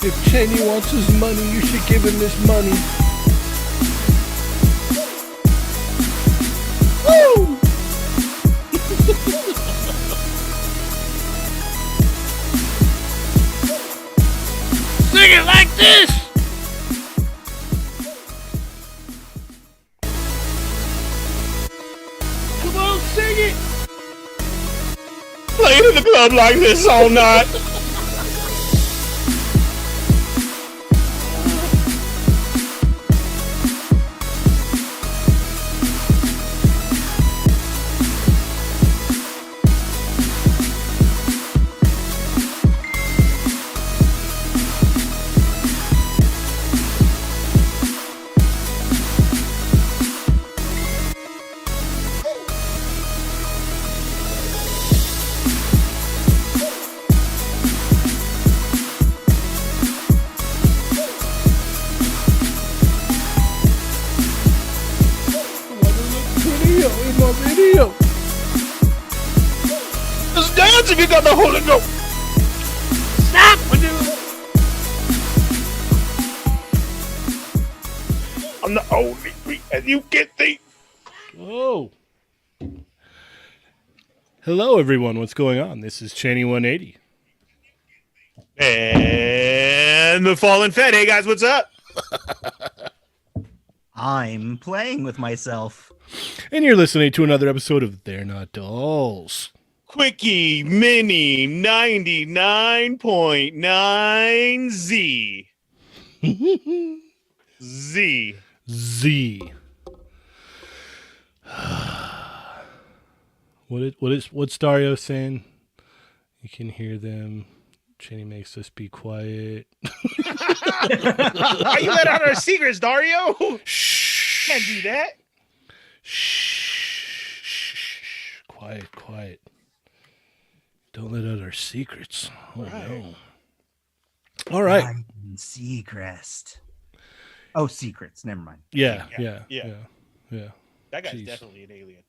If Cheney wants his money, you should give him his money. Woo! Sing it like this! Come on, sing it! Play it in the club like this all night. Video. Just dance if you got the Holy Ghost. Stop! I'm the only weak and you get the. Oh. Hello, everyone. What's going on? This is Cheney 180. And the Fallen Fed. Hey guys, what's up? I'm playing with myself. And you're listening to another episode of They're Not Dolls. Quickie Mini 99.9 Z. Z. Z. What's Dario saying? You can hear them. Cheney makes us be quiet. Why you let out our secrets, Dario? Shh. Can't do that. Shh. Quiet. Don't let out our secrets. Oh, right. no. All right. I'm in Crest. Oh, secrets. Never mind. Yeah. That guy's Jeez. definitely an alien.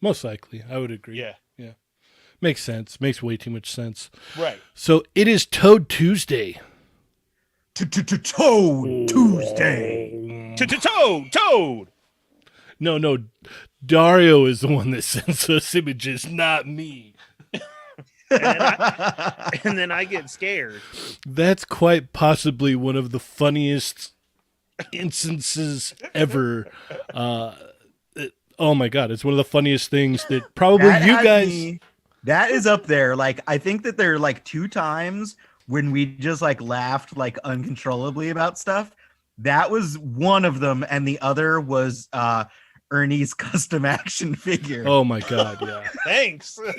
Most likely. I would agree. Yeah. Makes sense. Makes way too much sense. Right. So it is Toad Tuesday. Toad Tuesday. Toad. No. Dario is the one that sends us images, not me. And then I get scared. That's quite possibly one of the funniest instances ever. Oh my God. It's one of the funniest things that probably you guys... That is up there. Like, I think that there are like 2 times when we just like laughed like uncontrollably about stuff. That was one of them, and the other was Ernie's custom action figure. Oh my God, yeah. Thanks. Glad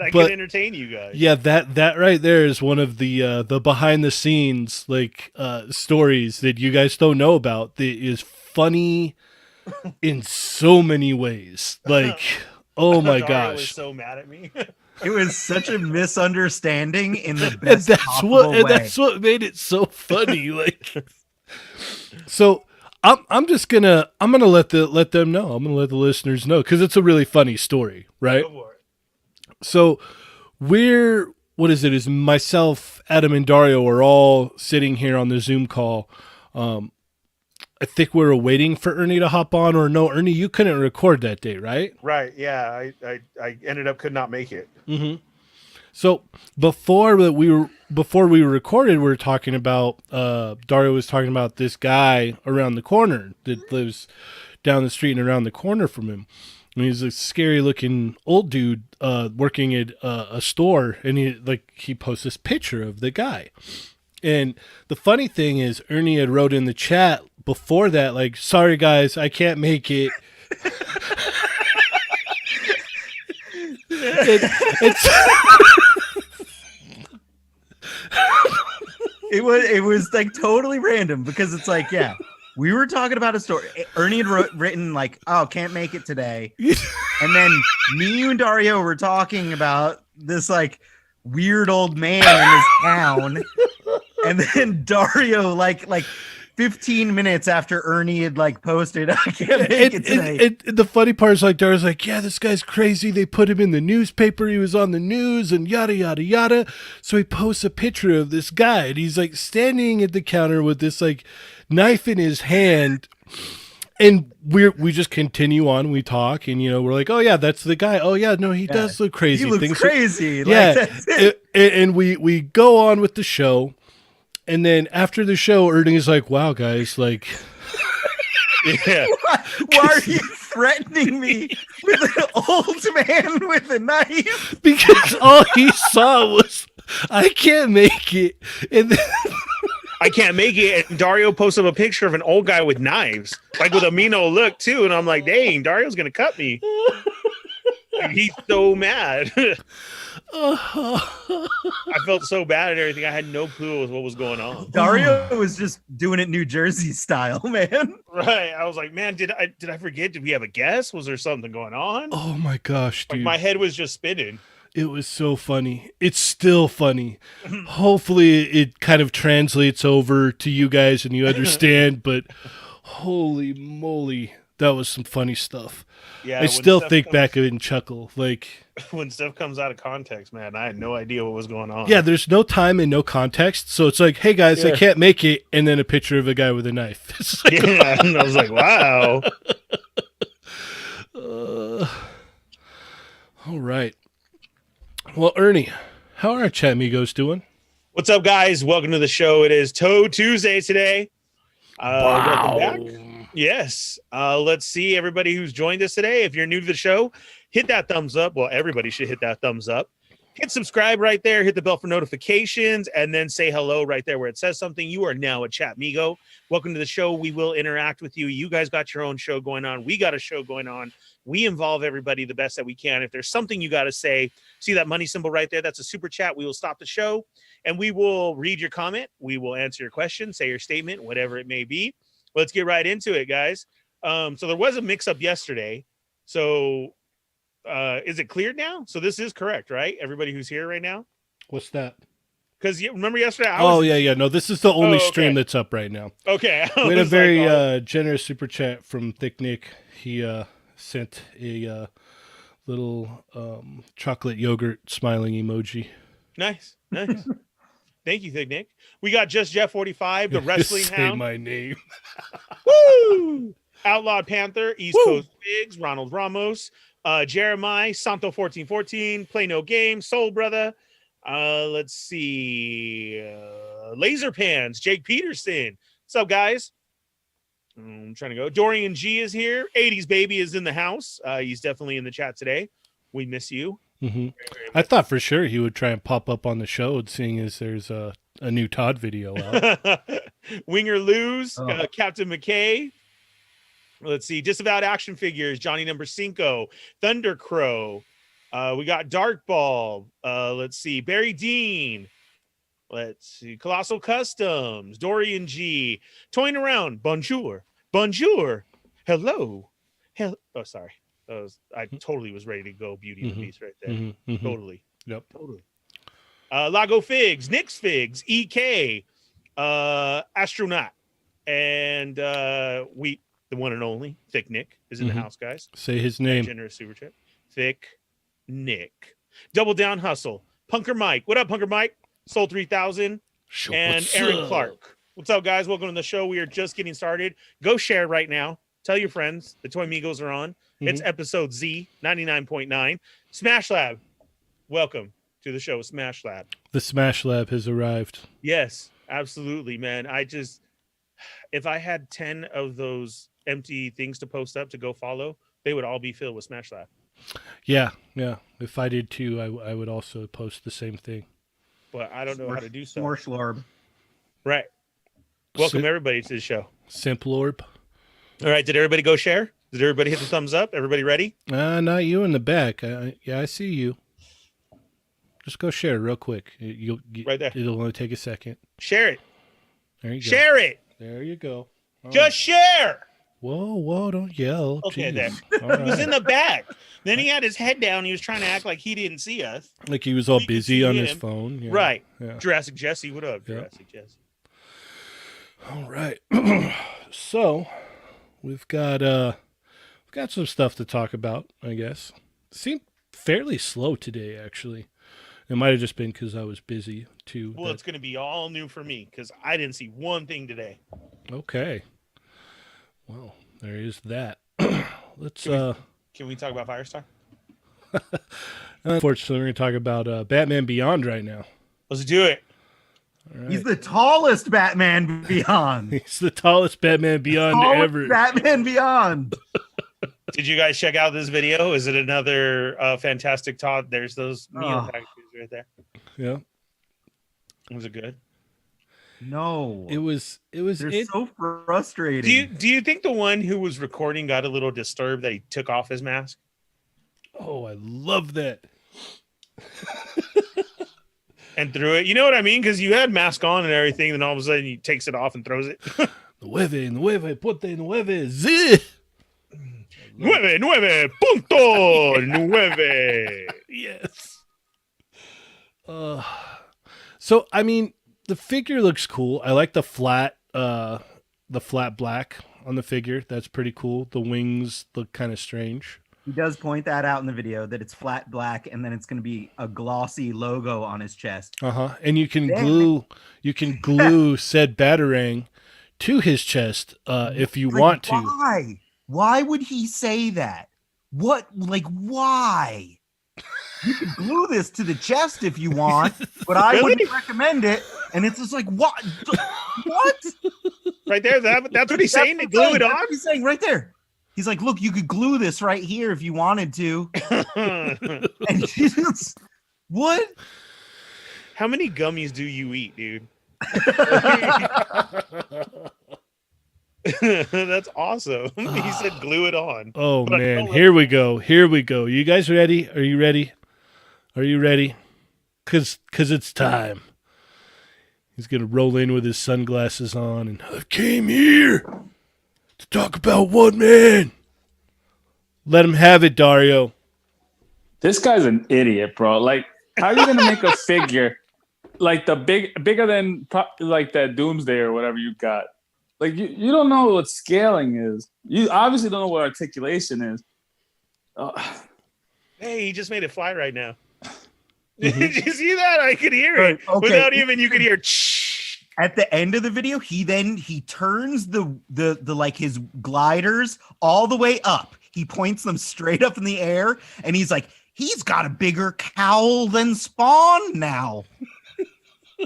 I could entertain you guys. Yeah, that right there is one of the behind the scenes like stories that you guys don't know about that is funny in so many ways. Like, oh my Dario gosh. was so mad at me. It was such a misunderstanding in the best possible way. And that's what made it so funny. Like, so I'm gonna let them know. I'm gonna let the listeners know because it's a really funny story, right? Go for it. So is myself, Adam, and Dario are all sitting here on the Zoom call. I think we were waiting for Ernie to hop on, or no, Ernie, you couldn't record that day, right? Right. Yeah. I ended up could not make it. Mm-hmm. So before we recorded, we were talking about Dario was talking about this guy around the corner that lives down the street and around the corner from him. And he's a scary looking old dude working at a store, and he posts this picture of the guy. And the funny thing is, Ernie had wrote in the chat before that, like, sorry guys, I can't make it. It was like totally random because it's like, yeah, we were talking about a story. Ernie had written like, oh, can't make it today. And then me, you, and Dario were talking about this like weird old man in his town. And then Dario like 15 minutes after Ernie had like posted, I can't make it today. The funny part is like Dar's like, yeah, this guy's crazy. They put him in the newspaper. He was on the news and yada yada yada. So he posts a picture of this guy, and he's like standing at the counter with this like knife in his hand. And we just continue on. We talk, and we're like, oh yeah, that's the guy. Oh yeah, no, he does look crazy. He looks crazy. Yeah, like, that's it. And we go on with the show, and then after the show, Ernie's like, wow, guys, like, Yeah. Why are you threatening me with an old man with a knife? because all he saw was I can't make it, and then I can't make it. And Dario posted a picture of an old guy with knives, like with a mean old look too. And I'm like, dang, Dario's gonna cut me. Like, he's so mad. I felt so bad and everything. I had no clue what was going on. Dario was just doing it New Jersey style, man. Right. I was like, man, did I forget? Did we have a guess? Was there something going on? oh my gosh, Like dude. my head was just spinning. It was so funny. It's still funny. Hopefully it kind of translates over to you guys and you understand, but holy moly, that was some funny stuff. Yeah. I when still stuff think comes- back of it and chuckle. Like, when stuff comes out of context, man, I had no idea what was going on. yeah, there's no time and no context. So it's like, hey guys, I Yeah. can't make it. And then a picture of a guy with a knife. It's like, Yeah. And I was like, wow. all right. Well, Ernie, how are our chat amigos doing? What's up, guys? Welcome to the show. It is Toe Tuesday today. Welcome back. Yes. Let's see everybody who's joined us today. If you're new to the show, hit that thumbs up. Well, everybody should hit that thumbs up. Hit subscribe right there. Hit the bell for notifications, and then say hello right there where it says something. You are now a chat migo. Welcome to the show. We will interact with you. You guys got your own show going on. We got a show going on. We involve everybody the best that we can. If there's something you got to say, see that money symbol right there? That's a super chat. We will stop the show, and we will read your comment. We will answer your question, say your statement, whatever it may be. Let's get right into it, guys. So there was a mix-up yesterday. So is it cleared now? So this is correct, right? Everybody who's here right now? What's that? Because remember yesterday? Yeah. No, this is the only okay. stream that's up right now. Okay. We had a very generous super chat from Thick Nick. He sent a little chocolate yogurt smiling emoji. Nice. Thank you, Thick Nick. We got Just Jeff 45, the wrestling Say hound. my name. Woo! Outlawed Panther, East Woo! Coast Figs, Ronald Ramos, Jeremiah, Santo 1414, Play No Game, Soul Brother. Let's see. Laser Pans, Jake Peterson. What's up, guys? I'm trying to go. Dorian G is here. 80s Baby is in the house. He's definitely in the chat today. We miss you. Mm-hmm. I thought for sure he would try and pop up on the show, seeing as there's a new Todd video out. Winger Lose, Captain McKay. Let's see. Disavowed Action Figures, Johnny Number 5, Thunder Crow. We got Dark Ball. Let's see. Barry Dean. Let's see. Colossal Customs, Dorian G. Toying Around, Bonjour. Hello. Oh, sorry. I totally was ready to go Beauty and the Beast right there. Mm-hmm. Totally. Yep. Totally. Lago Figs, Nick's Figs, EK, Astronaut, and the one and only Thick Nick is in the house, guys. Say his name. Generous super chat. Thick Nick. Double Down Hustle. Punker Mike. What up, Punker Mike? Soul 3000. And What's Aaron up? Clark. What's up, guys? Welcome to the show. We are just getting started. Go share right now. Tell your friends. The Toy Migos are on. It's episode Z 99.9. Smash Lab. Welcome to the show, Smash Lab. The Smash Lab has arrived. Yes, absolutely, man. If I had 10 of those empty things to post up to go follow, they would all be filled with Smash Lab. Yeah. If I did too, I would also post the same thing. But I don't know how to do so. More slurb. Right. Welcome everybody to the show. Simple Orb. All right. Did everybody go share? Did everybody hit the thumbs up? Everybody ready? Not you in the back. I see you. Just go share real quick. Right there. It'll only take a second. Share it. There you go. Share it. There you go. All Just share. Whoa, don't yell. Okay, Jeez. there. All He was right. in the back. Then he had his head down. He was trying to act like he didn't see us. Like he was all We can busy see on him. his phone. Yeah. Right. Yeah. Jurassic Jesse. What up, Yeah. Jurassic Jesse? All right. So we've got some stuff to talk about, I guess. Seemed fairly slow today, actually. It might have just been because I was busy too. Well, it's going to be all new for me because I didn't see one thing today. Okay. Well, there is that. Let's Can we talk about Firestar? unfortunately we're gonna talk about Batman Beyond right now. Let's do it. All right. He's the tallest Batman Beyond. He's the tallest Batman Beyond Tallest ever. Batman Beyond. Did you guys check out this video? Is it another fantastic Todd? There's those meal packages right there. Yeah. Was it good? No. It was They're so frustrating. Do you think the one who was recording got a little disturbed that he took off his mask? Oh, I love that. And threw it. You know what I mean? Because you had mask on and everything, then all of a sudden he takes it off and throws it. Nueve, ponte nueve, zi. Nueve, punto, nueve. Yes. So I mean, the figure looks cool. I like the flat black on the figure. That's pretty cool. The wings look kind of strange. He does point that out in the video that it's flat black and then it's going to be a glossy logo on his chest. And you can glue said Batarang to his chest if you want to. Why? Why would he say that? What? Like, why? You can glue this to the chest if you want, but I wouldn't recommend it. And it's just like, what? What? Right there. That's what he's saying. To glue it on. He's saying right there. He's like, look, you could glue this right here if you wanted to. And just, what? How many gummies do you eat, dude? That's awesome. He said glue it on. Oh, man. Here we go. You guys ready? Are you ready? Because it's time. He's going to roll in with his sunglasses on, and I came here to talk about one man. Let him have it, Dario. This guy's an idiot, bro. Like, how are you going to make a figure like the bigger than like that Doomsday or whatever you got? Like, you don't know what scaling is. You obviously don't know what articulation is. Hey, he just made it fly right now. Did you see that? I could hear it without even. You could hear. At the end of the video, he turns the like his gliders all the way up. He points them straight up in the air, and he's like, he's got a bigger cowl than Spawn now.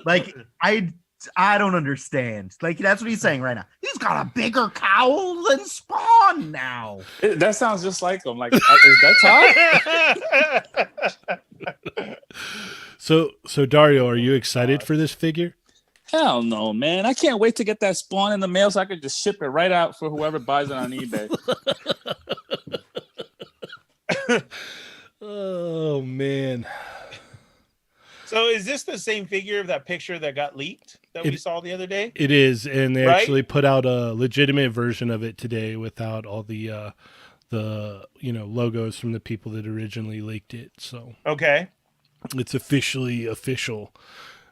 Like, I don't understand. Like, that's what he's saying right now. He's got a bigger cowl than Spawn now. That sounds just like him. Like, is that Todd? So Dario, are you excited for this figure? Hell no, man. I can't wait to get that Spawn in the mail so I could just ship it right out for whoever buys it on eBay. Oh, man. So is this the same figure of that picture that got leaked that we saw the other day? It is, and they actually put out a legitimate version of it today without all the logos from the people that originally leaked it. So okay, it's officially official.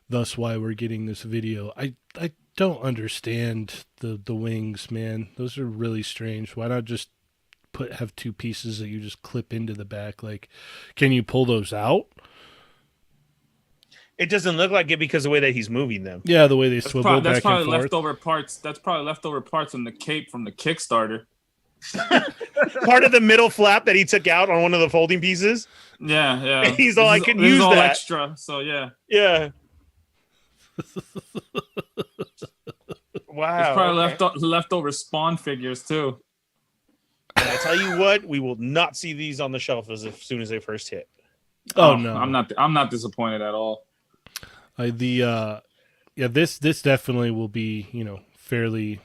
Thus, why we're getting this video. I don't understand the wings, man. Those are really strange. Why not just have two pieces that you just clip into the back? Like, can you pull those out? It doesn't look like it because of the way that he's moving them. Yeah, the way they swivel back and forth. Leftover parts. That's probably leftover parts on the cape from the Kickstarter. Part of the middle flap that he took out on one of the folding pieces. Yeah. He's all, I can use all that extra. So yeah. Wow. There's probably leftover Spawn figures too. And I tell you what, we will not see these on the shelf as soon as they first hit. Oh no, I'm not disappointed at all. This definitely will be, fairly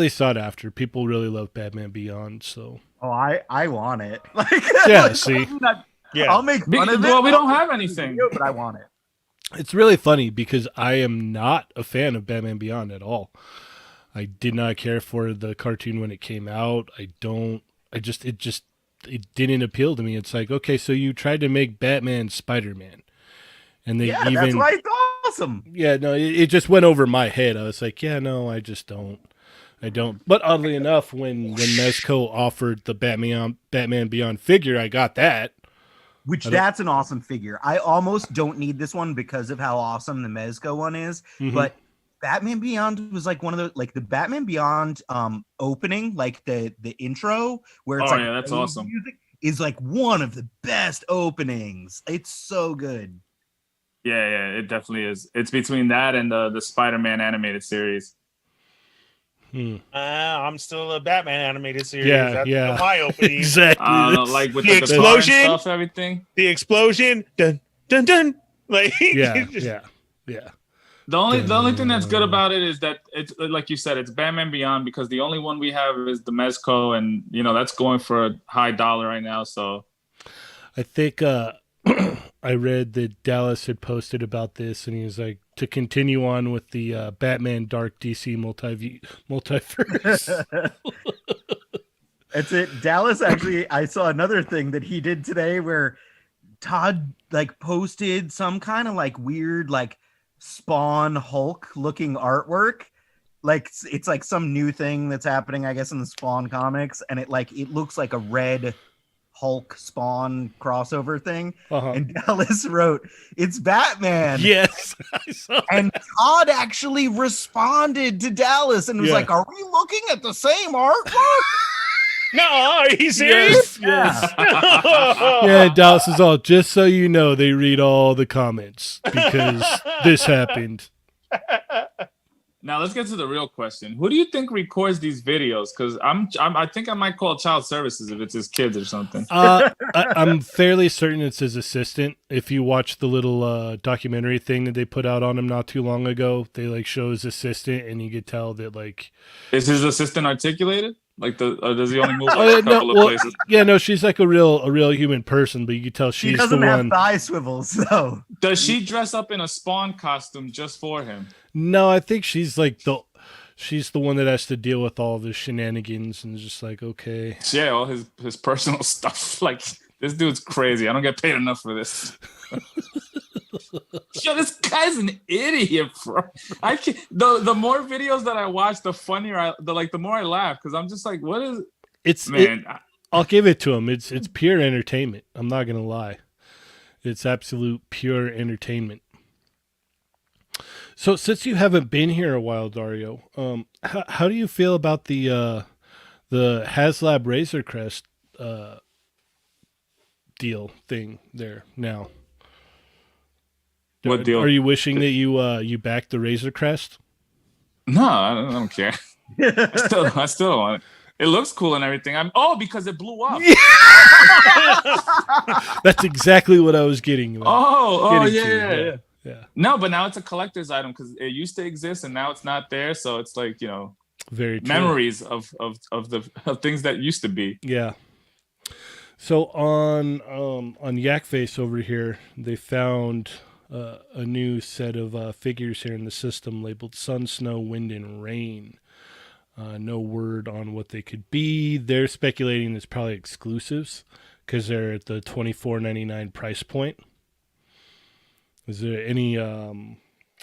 sought after. People really love Batman Beyond, so. Oh, I want it. Like, yeah, see. I'll make fun of it. Well, we don't have anything, but I want it. It's really funny because I am not a fan of Batman Beyond at all. I did not care for the cartoon when it came out. It didn't appeal to me. It's like, okay, so you tried to make Batman Spider-Man. And they that's why it's awesome. Yeah, no, it just went over my head. I was like, yeah, no, I just don't. I don't. But oddly enough, when Mezco offered the Batman Beyond figure, I got that. Which that's an awesome figure. I almost don't need this one because of how awesome the Mezco one is. Mhm. But Batman Beyond was like one of the the Batman Beyond opening, like the intro where it's that's awesome. Music is like one of the best openings. It's so good. Yeah, it definitely is. It's between that and the Spider-Man animated series. I'm still a Batman animated series. Yeah, That's yeah. my opening. Exactly. Like with The the explosion, guitar and stuff, everything. The explosion, dun dun dun. Like Yeah. The only thing that's good about it is that it's like you said, it's Batman Beyond, because the only one we have is the Mezco, and that's going for a high dollar right now. So I think I read that Dallas had posted about this, and he was like, to continue on with the Batman Dark DC multiverse. That's it. Dallas actually, I saw another thing that he did today where Todd posted some kind of weird Spawn Hulk looking artwork. It's like some new thing that's happening, I guess, in the Spawn comics, and it looks like a red Hulk Spawn crossover thing. And Dallas wrote, "It's Batman." Yes, I saw and Todd actually responded to Dallas and was like, "Are we looking at the same artwork?" No, are you serious? Yes. Yeah, Dallas is all, just so you know, they read all the comments because this happened. Now let's get to the real question. Who do you think records these videos? Because I think I might call child services if it's his kids or something. I'm fairly certain it's his assistant. If you watch the little documentary thing that they put out on him not too long ago, they show his assistant, and you could tell that is his assistant articulated? Does he only move a couple of places? Yeah, no, she's a real human person, but you can tell she's the one. She doesn't have thigh swivels, though. Does she dress up in a Spawn costume just for him? No, I think she's she's the one that has to deal with all the shenanigans and just okay. Yeah, all his personal stuff. This dude's crazy. I don't get paid enough for this. Yo, this guy's an idiot, bro. I can't. The more videos that I watch, the funnier the more I laugh, because I'm just like, what is? I'll give it to him. It's pure entertainment. I'm not gonna lie. It's absolute pure entertainment. So since you haven't been here a while, Dario, how do you feel about the Haslab Razor Crest deal thing there now? What deal? Are you wishing that you backed the Razor Crest? No, I don't care. I still don't want it. It looks cool and everything. Because it blew up. Yeah. That's exactly what I was getting. Yeah. No, but now it's a collector's item because it used to exist and now it's not there. So it's very true. Memories of things that used to be. Yeah. So on Yak Face over here, they found a new set of figures here in the system labeled Sun, Snow, Wind, and Rain. No word on what they could be. They're speculating it's probably exclusives because they're at the $24.99 price point. Is there any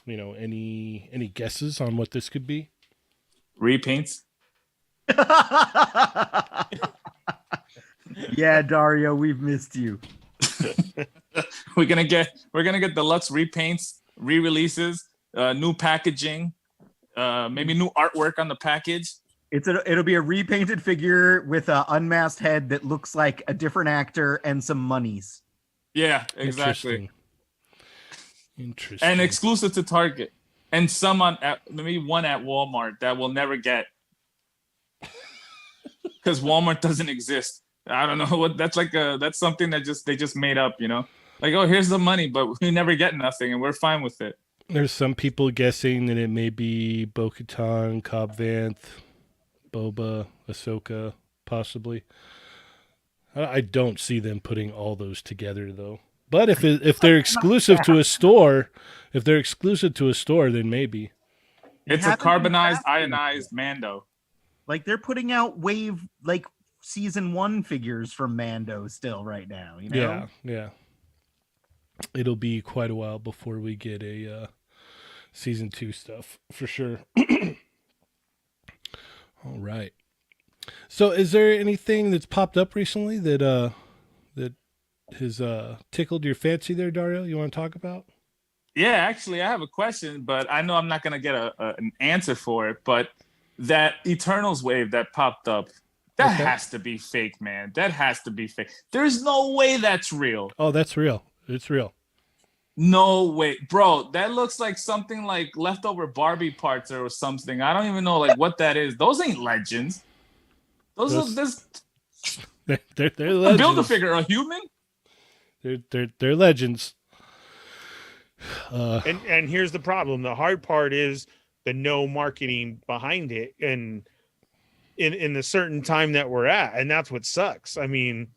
any guesses on what this could be? Repaints. Yeah, Dario, we've missed you. We're gonna get deluxe repaints, re-releases, new packaging, maybe new artwork on the package. It'll be a repainted figure with an unmasked head that looks like a different actor and some monies. Yeah, exactly. Interesting. And exclusive to Target, and some maybe one at Walmart that we'll never get because Walmart doesn't exist. I don't know what that's that's something that they just made up, here's the money, but we never get nothing and we're fine with it. There's some people guessing that it may be Bo-Katan, Cobb Vanth, Boba, Ahsoka, possibly. I don't see them putting all those together though. But if they're exclusive to a store, then maybe. It's a carbonized, ionized Mando. They're putting out Wave season 1 figures from Mando still right now, Yeah. it'll be quite a while before we get a season 2 stuff for sure. All right. So, is there anything that's popped up recently that has tickled your fancy there, Dario? You want to talk about? Yeah, actually, I have a question, but I know I'm not gonna get an answer for it. But that Eternals wave that popped up, that Okay. has to be fake, man. That has to be fake. There's no way that's real. Oh, that's real. It's real. No way, bro. That looks like something like leftover Barbie parts or something. I don't even know like what that is. Those ain't legends. Those are this They're legends. build a figure, a human. They're legends. And here's the problem. The hard part is the no marketing behind it, and in the certain time that we're at, and that's what sucks. I mean,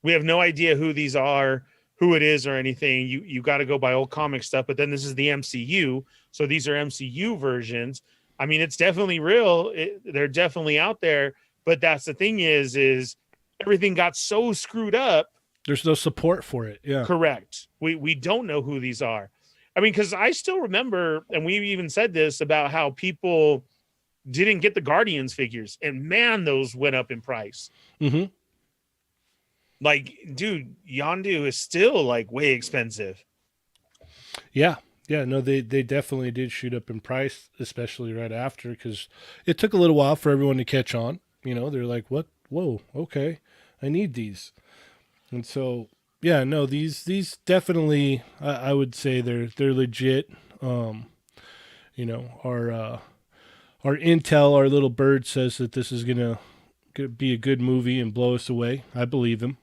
we have no idea who these are, who it is, or anything. You got to go by old comic stuff, but then this is the MCU, so these are MCU versions. I mean, it's definitely real. They're definitely out there, but that's the thing is everything got so screwed up. There's no support for it. Yeah. Correct. We don't know who these are. I mean, because I still remember, and we even said this about how people didn't get the Guardians figures, and man, those went up in price. Mm-hmm. Like, dude, Yondu is still like way expensive. Yeah. Yeah. No, they definitely did shoot up in price, especially right after, because it took a little while for everyone to catch on. You know, they're like, what? Whoa, okay. I need these. And so, yeah, no, these definitely, I would say they're legit. You know, our intel, our little bird says that this is gonna be a good movie and blow us away. I believe him.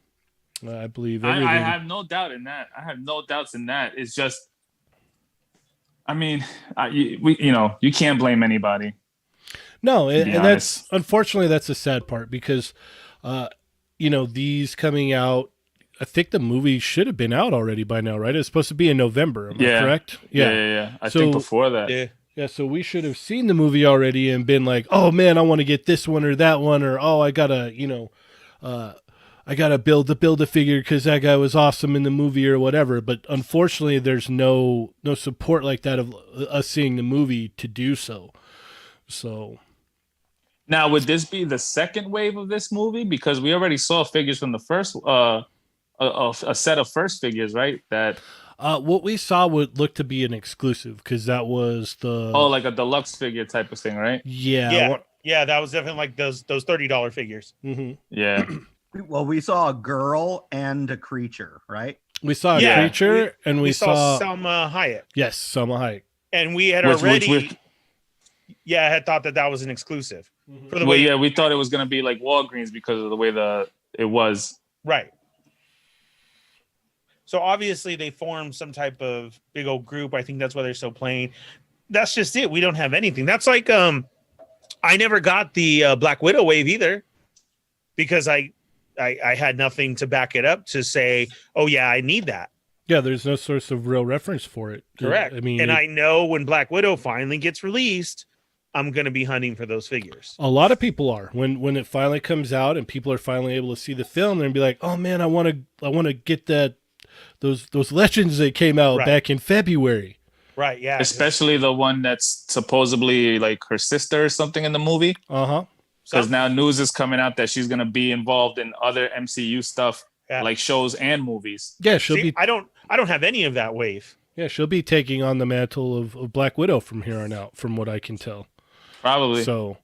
I believe everything. I have no doubt in that. I have no doubts in that. It's just, I mean, you can't blame anybody. No, and honest. that's unfortunately that's the sad part because, these coming out. I think the movie should have been out already by now, right? It's supposed to be in November. Am I correct? Yeah. I think before that. Yeah. So we should have seen the movie already and been like, oh man, I want to get this one or that one, or oh, I gotta build a figure because that guy was awesome in the movie or whatever. But unfortunately, there's no support like that of us seeing the movie to do so. So now, would this be the second wave of this movie? Because we already saw figures from the first, a set of first figures, right? That what we saw would look to be an exclusive because that was the like a deluxe figure type of thing, right? Yeah. That was definitely like those $30 figures. Mm-hmm. Yeah. Well, we saw a girl and a creature, right? We saw a creature, and we saw Salma Hayek. Yes, Salma Hayek. And we had had thought that was an exclusive. Mm-hmm. For the way, we thought it was going to be like Walgreens because of the way it was. Right. So obviously they formed some type of big old group. I think that's why they're so plain. That's just it. We don't have anything. That's like I never got the Black Widow wave either because I had nothing to back it up to say, oh yeah, I need that. Yeah, there's no source of real reference for it. Correct. I mean, I know when Black Widow finally gets released, I'm going to be hunting for those figures. A lot of people are. When it finally comes out and people are finally able to see the film, they're gonna be like, "Oh man, I want to get those legends that came out back in February." Right, yeah. Especially the one that's supposedly like her sister or something in the movie. Uh-huh. Because now news is coming out that she's going to be involved in other MCU stuff, like shows and movies. Yeah, she'll be. I don't have any of that wave. Yeah, she'll be taking on the mantle of Black Widow from here on out, from what I can tell. Probably. So,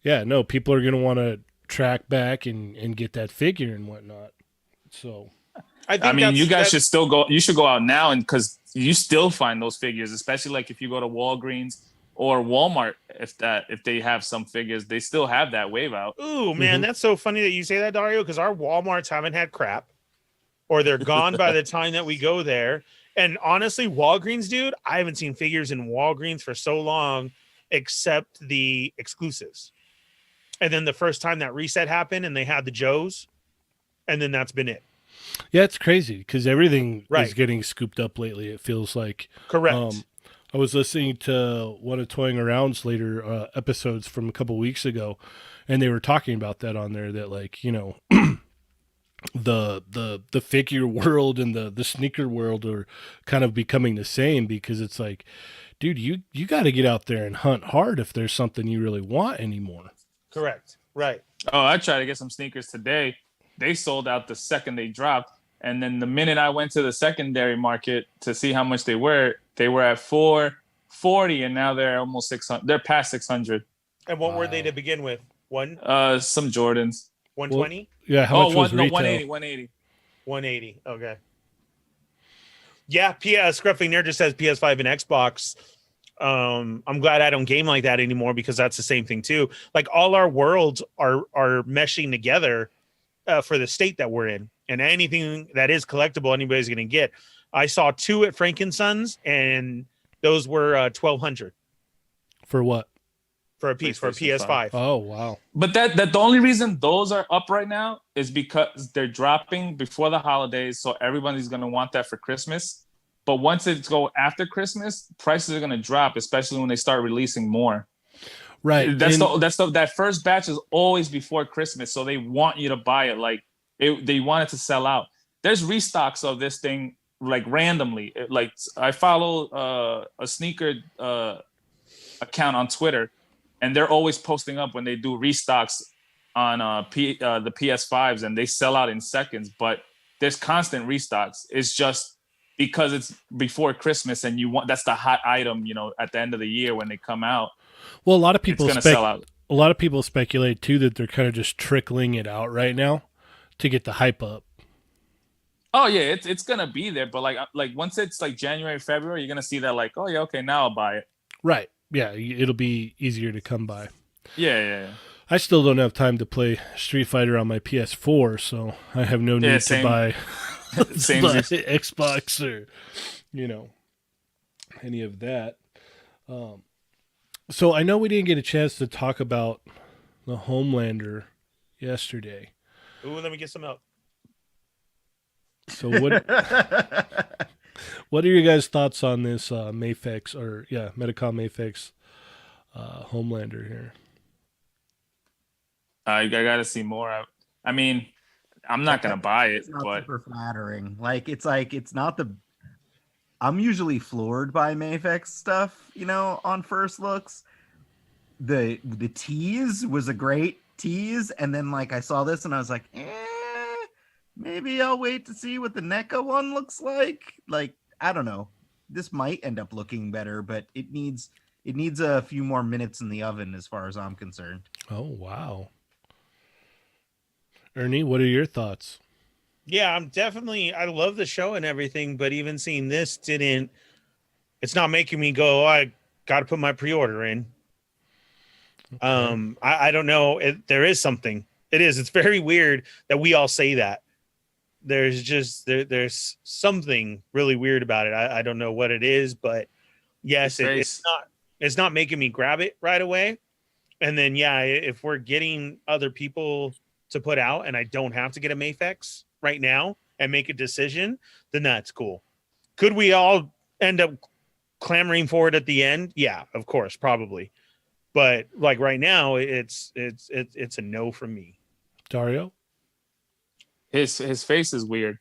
yeah, no, people are going to want to track back and get that figure and whatnot. So, I mean, you guys should still go. You should go out now, and because you still find those figures, especially like if you go to Walgreens or Walmart, if they have some figures, they still have that wave out. Ooh, man, that's so funny that you say that, Dario, because our Walmarts haven't had crap, or they're gone by the time that we go there. And honestly, Walgreens, dude, I haven't seen figures in Walgreens for so long, except the exclusives. And then the first time that reset happened, and they had the Joes, and then that's been it. Yeah, it's crazy because everything is getting scooped up lately. It feels like. Correct. I was listening to one of Toying Around's later episodes from a couple weeks ago, and they were talking about that on there. That the figure world and the sneaker world are kind of becoming the same, because it's like, dude, you got to get out there and hunt hard if there's something you really want anymore. Correct. Right. Oh, I tried to get some sneakers today. They sold out the second they dropped. And then the minute I went to the secondary market to see how much they were at $440, and now they're almost 600. They're past 600. And what were they to begin with? Some Jordans. 120? Yeah, how much was retail? 180. 180. Okay. Yeah, Scruffy Nerd just says PS5 and Xbox. I'm glad I don't game like that anymore, because that's the same thing too. Like, all our worlds are meshing together for the state that we're in, and anything that is collectible, anybody's going to get. I saw 2 at Frankensons, and those were $1,200 For what? for a piece, for a PS5. Oh, wow. But that the only reason those are up right now is because they're dropping before the holidays, so everybody's going to want that for Christmas. But once it's go after Christmas, prices are going to drop, especially when they start releasing more. Right. That first batch is always before Christmas, so they want you to buy it. Like, they want it to sell out. There's restocks of this thing like randomly. Like, I follow a sneaker account on Twitter, and they're always posting up when they do restocks on the PS5s, and they sell out in seconds. But there's constant restocks. It's just because it's before Christmas, and that's the hot item, at the end of the year when they come out. Well, a lot of people sell out. A lot of people speculate too that they're kind of just trickling it out right now to get the hype up. Oh yeah, it's gonna be there, but like once it's like January, February, you're gonna see that, like, oh yeah, okay, now I'll buy it. Right. Yeah, it'll be easier to come by. Yeah. I still don't have time to play Street Fighter on my PS4, so I have no need to buy Xbox or any of that. So I know we didn't get a chance to talk about the Homelander yesterday. Ooh, let me get some help. So what are your guys' thoughts on this Mayfix Medicom Mayfix Homelander here? I gotta see more. I mean, I'm not gonna buy it, it's not but super flattering. It's not the. I'm usually floored by Mayfix stuff, on first looks. The tease was a great tease, and then I saw this and I was like, maybe I'll wait to see what the NECA one looks like. I don't know. This might end up looking better, but it needs a few more minutes in the oven as far as I'm concerned. Oh, wow. Ernie, what are your thoughts? Yeah, I love the show and everything, but even seeing this it's not making me go, I got to put my pre-order in. Okay. I don't know. There is something. It's very weird that we all say that. There's something really weird about it. I don't know what it is, but yes, it's not making me grab it right away. And then, if we're getting other people to put out and I don't have to get a Mayfix right now and make a decision, then that's cool. Could we all end up clamoring for it at the end? Yeah, of course, probably. But right now, it's a no from me. Dario? His face is weird.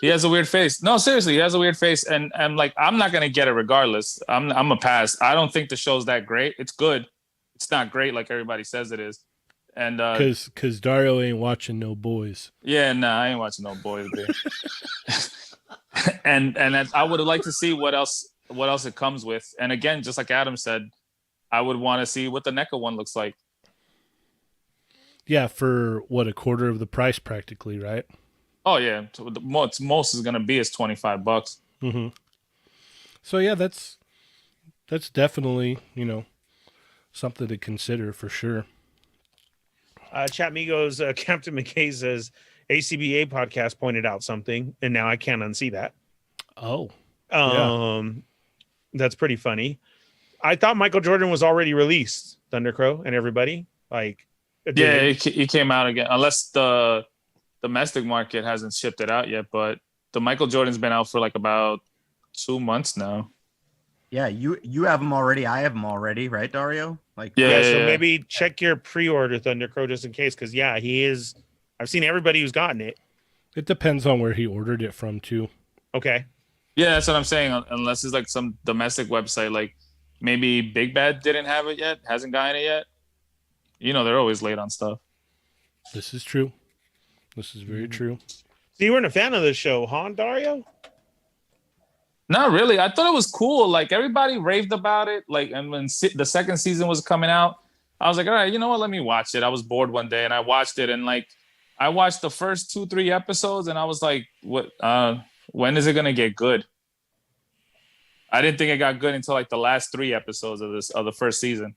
He has a weird face. No, seriously, he has a weird face, and I'm not gonna get it regardless. I'm a pass. I don't think the show's that great. It's good. It's not great like everybody says it is. And because Dario ain't watching no Boys. Yeah, I ain't watching no Boys. and I would like to see what else it comes with. And again, just like Adam said, I would want to see what the NECA one looks like. Yeah, for what, a quarter of the price practically, right? Oh yeah, the most is gonna be is $25. Mm-hmm. So yeah, that's definitely something to consider for sure. Chat Migos, Captain McKay says ACBA podcast pointed out something, and now I can't unsee that. Oh, that's pretty funny. I thought Michael Jordan was already released, Thundercrow and everybody. He came out again, unless the domestic market hasn't shipped it out yet. But the Michael Jordan's been out for about 2 months now. Yeah, you have them already. I have them already, right, Dario? Like, Yeah, so maybe check your pre-order, Thundercrow, just in case, because he is. I've seen everybody who's gotten it. It depends on where he ordered it from too. Okay. Yeah, that's what I'm saying. Unless it's like some domestic website, like maybe Big Bad didn't have it yet, hasn't gotten it yet. You know, they're always late on stuff. This is true. This is very true. So you weren't a fan of the show, huh, Dario? Not really. I thought it was cool. Like everybody raved about it. Like, and when the second season was coming out, I was like, all right, you know what? Let me watch it. I was bored one day and I watched it, and like I watched the first 2-3 episodes, and I was like, what? When is it gonna get good? I didn't think it got good until like the last 3 episodes of the first season.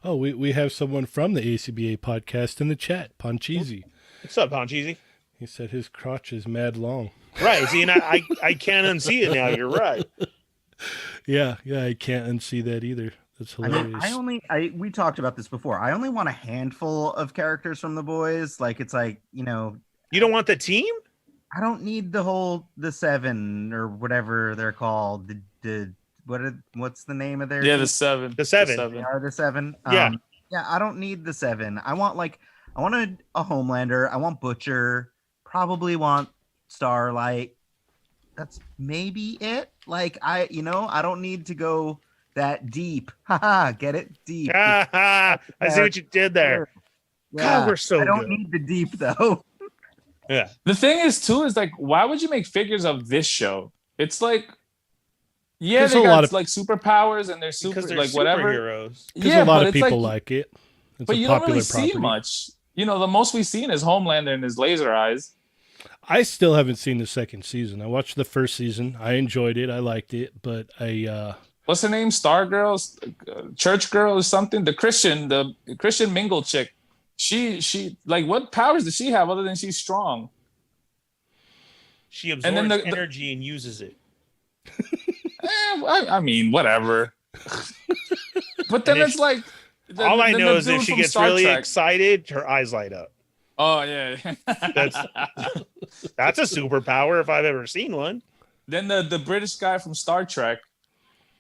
Oh, we have someone from the ACBA podcast in the chat, Poncheesy. What's up, Poncheesy? He said his crotch is mad long. Right. See, and I can't unsee it now. You're right. Yeah, I can't unsee that either. That's hilarious. I mean, we talked about this before. I only want a handful of characters from the boys. Like, it's like, you know, You don't want the team? I don't need the 7 or whatever they're called. What's the name of their? Yeah, team? the 7. The 7. They are the 7. Yeah. Yeah. I don't need the 7. I want a Homelander. I want Butcher. Probably want Starlight. That's maybe it. Like, I don't need to go that deep. Haha, get it? Deep. I see what you did there. Yeah. God, we're so I don't good. need the deep though. Yeah. The thing is, too, is like, why would you make figures of this show? It's like, yeah, There's they a got lot of- like superpowers and they're super, Because they're like whatever. superheroes. Because Yeah, a lot but of it's people like, like it. It's but a you don't popular really see property. much. You know, the most we've seen is Homelander and his laser eyes. I still haven't seen the second season. I watched the first season. I enjoyed it. I liked it, but What's her name? Star Girl, Church Girl, or something? The Christian mingle chick. She like, what powers does she have other than she's strong? She absorbs then the energy and uses it. I mean, whatever. But then And if- it's like, All I then know the is if dude she from gets Star really Trek- excited, her eyes light up. Oh yeah. That's a superpower if I've ever seen one. Then the British guy from Star Trek,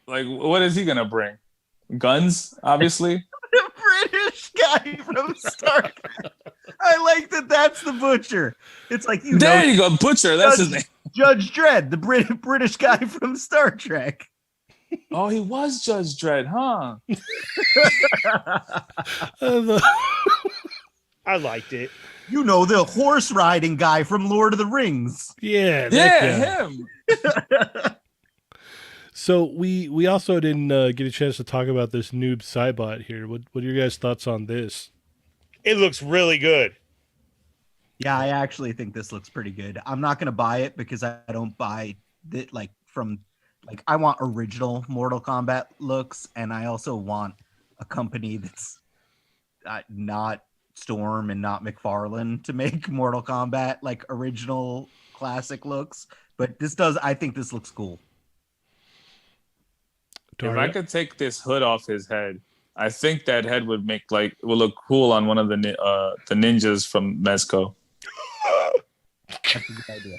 like, what is he gonna bring? Guns, obviously. The British guy from Star Trek. I like that. That's the Butcher. It's like, There you go, Butcher. That's his name. Judge Dredd, the British guy from Star Trek. Oh, he was Judge Dredd, huh? I liked it. You know, the horse riding guy from Lord of the Rings. yeah, that Yeah, guy. him. So we also didn't get a chance to talk about this noob Cybot here. What are your guys' thoughts on this? It looks really good. Yeah, I actually think this looks pretty good. I'm not going to buy it because I don't buy it I want original Mortal Kombat looks, and I also want a company that's not Storm and not McFarlane to make Mortal Kombat like original classic looks. But I think this looks cool. If I could take this hood off his head, I think that head would look cool on one of the ninjas from Mezco. That's a good idea.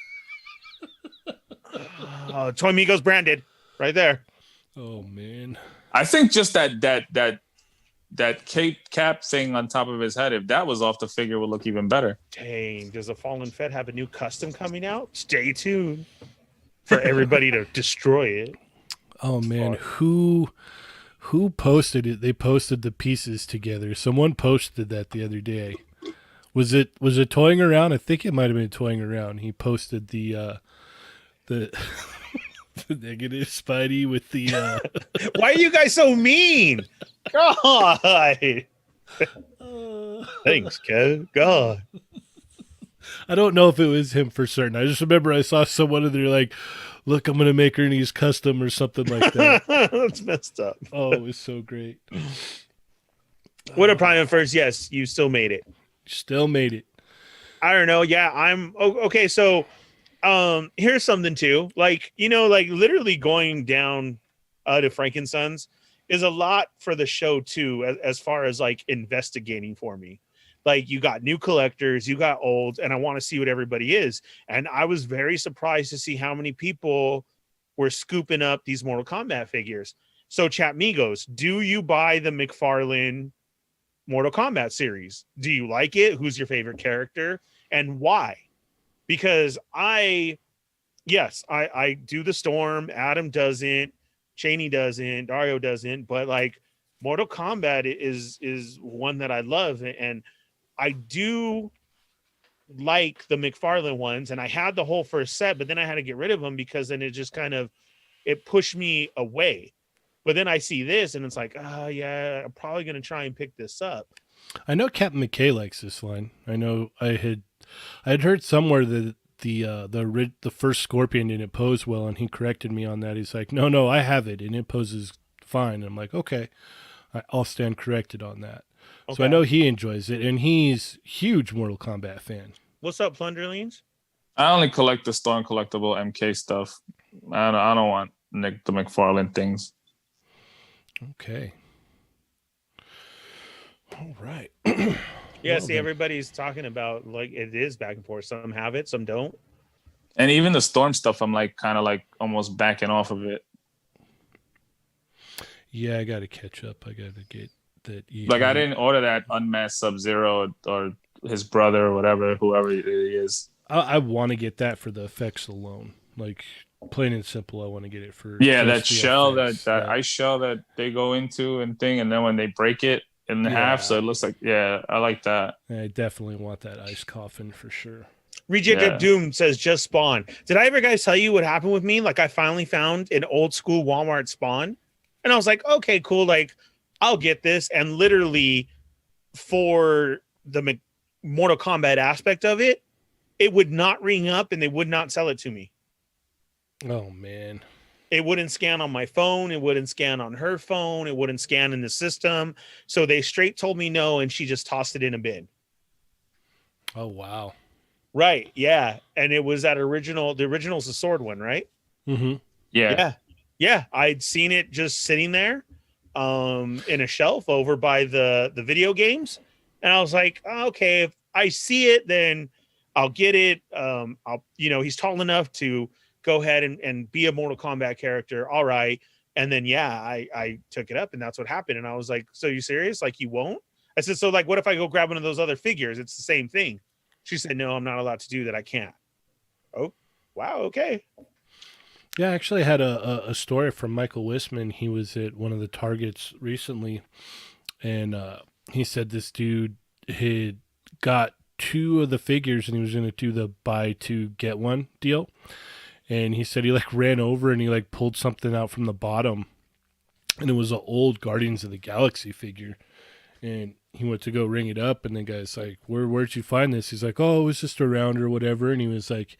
Toy Migos branded right there. Oh man, I think just that cape cap thing on top of his head, if that was off, the figure would look even better. Dang, does the Fallen Fed have a new custom coming out? Stay tuned for everybody to destroy it. oh man, who posted it? They posted the pieces together. Someone posted that the other day. Was it Toying Around? I think it might have been Toying Around. He posted the the negative Spidey with the Why are you guys so mean? God. Thanks, Kev. God. I don't know if it was him for certain. I just remember I saw someone and they're like, look, I'm going to make Ernie's custom or something like that. That's messed up. Oh, it was so great. What a Prime first. Yes, you still made it. Still made it. I don't know. Yeah, okay. So, here's something too. Like, literally going down to Frankensons is a lot for the show too, as far as like investigating for me. Like, you got new collectors, you got old, and I want to see what everybody is. And I was very surprised to see how many people were scooping up these Mortal Kombat figures. So chat Migos, do you buy the McFarlane Mortal Kombat series? Do you like it? Who's your favorite character and why? Because I do the Storm. Adam doesn't. Cheney doesn't. Dario doesn't. But like Mortal Kombat is one that I love, and I do like the McFarlane ones. And I had the whole first set, but then I had to get rid of them because then it just kind of pushed me away. But then I see this, and it's like, oh yeah, I'm probably gonna try and pick this up. I know Captain McKay likes this line. I know I had heard somewhere that the first Scorpion didn't pose well, and he corrected me on that. He's like, no, I have it, and it poses fine. And I'm like, okay, I'll stand corrected on that. Okay. So I know he enjoys it, and he's huge Mortal Kombat fan. What's up, Plunderlings? I only collect the Storm collectible MK stuff. I don't want the McFarlane things. Okay. All right. Yeah, see, everybody's talking about like it is back and forth. Some have it, some don't. And even the Storm stuff, I'm like kind of like almost backing off of it. Yeah, I got to catch up. I got to get that. Like I didn't order that Unmasked Sub-Zero or his brother or whatever, whoever he is. I want to get that for the effects alone. Like plain and simple, I want to get it for. Yeah, that shell that ice shell that they go into and thing, and then when they break it in half, so it looks like, yeah, I like that. I definitely want that ice coffin for sure. Reject of Doom says just Spawn. Did I ever guys tell you what happened with me? Like I finally found an old school Walmart Spawn, and I was like, okay, cool, like I'll get this. And literally for the Mortal Kombat aspect of it, it would not ring up and they would not sell it to me. Oh man. It wouldn't scan on my phone. It wouldn't scan on her phone. It wouldn't scan in the system. So they straight told me no, and she just tossed it in a bin. Oh, wow. Right. Yeah. And it was that original. The original's the sword one, right? Mm-hmm. Yeah. Yeah. I'd seen it just sitting there in a shelf over by the video games. And I was like, oh, okay, if I see it, then I'll get it. He's tall enough to go ahead and be a Mortal Kombat character. All right. And then, I took it up, and that's what happened. And I was like, so you serious? Like, you won't? I said, so like, what if I go grab one of those other figures? It's the same thing. She said, no, I'm not allowed to do that. I can't. Oh, wow. Okay. Yeah, I actually had a story from Michael Wisman. He was at one of the Targets recently, and he said this dude had got 2 of the figures, and he was going to do the buy 2 get 1 deal. And he said he like ran over and he like pulled something out from the bottom, and it was an old Guardians of the Galaxy figure. And he went to go ring it up, and the guy's like, where'd you find this? He's like, oh, it was just around or whatever. And he was like,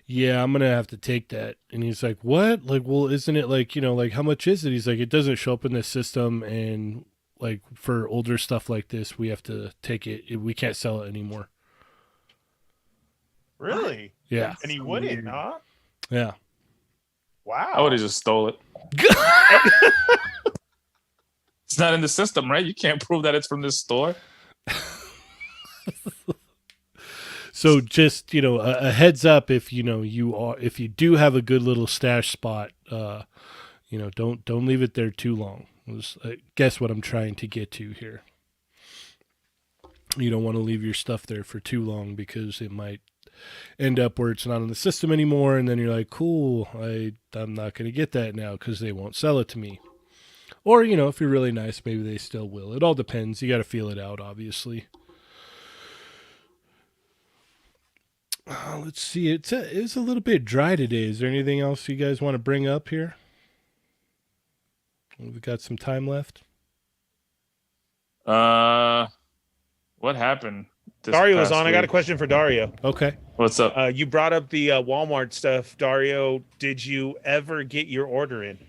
yeah, I'm going to have to take that. And he's like, what? Like, well, isn't it like, like how much is it? He's like, it doesn't show up in the system. And like for older stuff like this, we have to take it. We can't sell it anymore. Really? Yeah. And he wouldn't, huh? Yeah. Wow. I would have just stole it. It's not in the system, right? You can't prove that it's from this store. So just, a heads up if if you do have a good little stash spot, don't leave it there too long. I guess what I'm trying to get to here. You don't want to leave your stuff there for too long because it might end up where it's not in the system anymore, and then you're like, cool, I'm not going to get that now because they won't sell it to me. Or, if you're really nice, maybe they still will. It all depends. You got to feel it out, obviously. Let's see. It's a little bit dry today. Is there anything else you guys want to bring up here? We've got some time left. What happened? Dario was on. I got a question for Dario. Okay. What's up? You brought up the Walmart stuff. Dario, did you ever get your order in?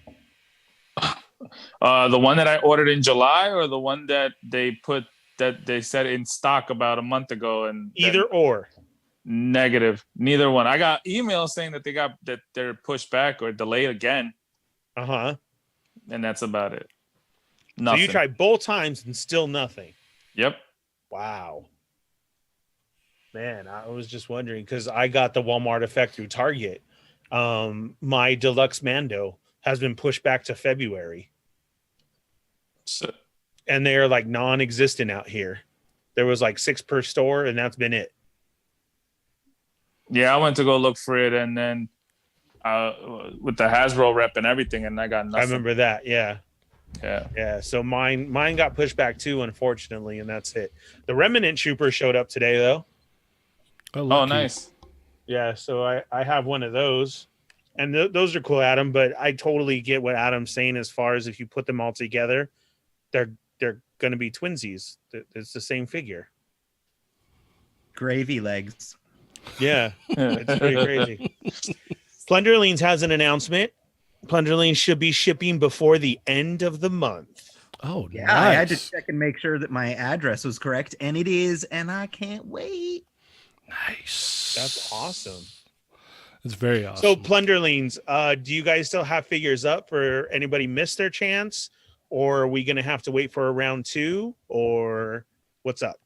The one that I ordered in July, or the one that they said in stock about a month ago? And either or. Negative. Neither one. I got emails saying that they're pushed back or delayed again. Uh-huh. And that's about it. Nothing. So you tried both times and still nothing. Yep. Wow. Man, I was just wondering because I got the Walmart effect through Target. my deluxe Mando has been pushed back to February. So, And they're like non-existent out here. There was like 6 per store, and that's been it. yeah, I went to go look for it, and then with the Hasbro rep and everything, and I got nothing. I remember that. Yeah. Yeah. So mine got pushed back too, unfortunately, and that's it. The Remnant Trooper showed up today, though. Oh, nice. Yeah, so I have one of those, and those are cool, Adam. But I totally get what Adam's saying as far as if you put them all together, they're going to be twinsies. It's the same figure. Gravy legs. Yeah, it's pretty crazy. Plunderlings has an announcement. Plunderlings should be shipping before the end of the month. Oh, Yeah, nice. I had to check and make sure that my address was correct, and it is, and I can't wait. Nice. That's awesome. It's very awesome. So Plunderlings, do you guys still have figures up, or anybody missed their chance, or are we going to have to wait for a round 2, or what's up?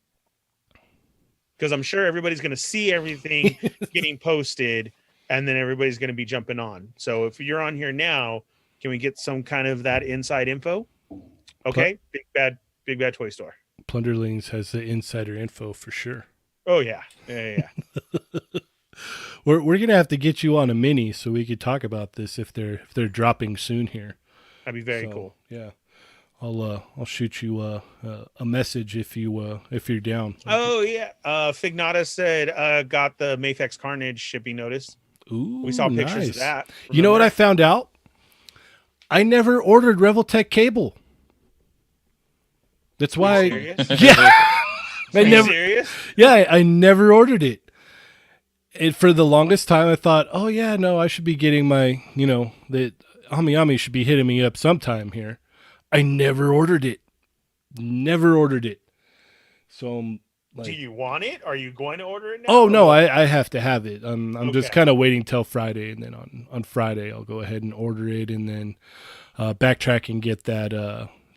Because I'm sure everybody's going to see everything getting posted, and then everybody's going to be jumping on. So if you're on here now, can we get some kind of that inside info? Okay, big bad toy store. Plunderlings has the insider info for sure. Oh yeah. We're gonna have to get you on a mini so we could talk about this if they're dropping soon here. That'd be very cool. Yeah, I'll shoot you a message if you're down. Oh yeah. Fignata said got the Mafex Carnage shipping notice. Ooh, We saw pictures nice. of that. You know what I Remember? found out? I never ordered Revoltech cable. That's why. Are you serious? Yeah, Are you serious? Yeah, I never ordered it. For the longest time, I thought, oh yeah, no, I should be getting my, that Ami should be hitting me up sometime here. I never ordered it. So I'm like, Do you want it? Are you going to order it now? oh no, I have to have it. I'm just Okay. kind of waiting till Friday, and then on Friday I'll go ahead and order it, and then backtrack and get that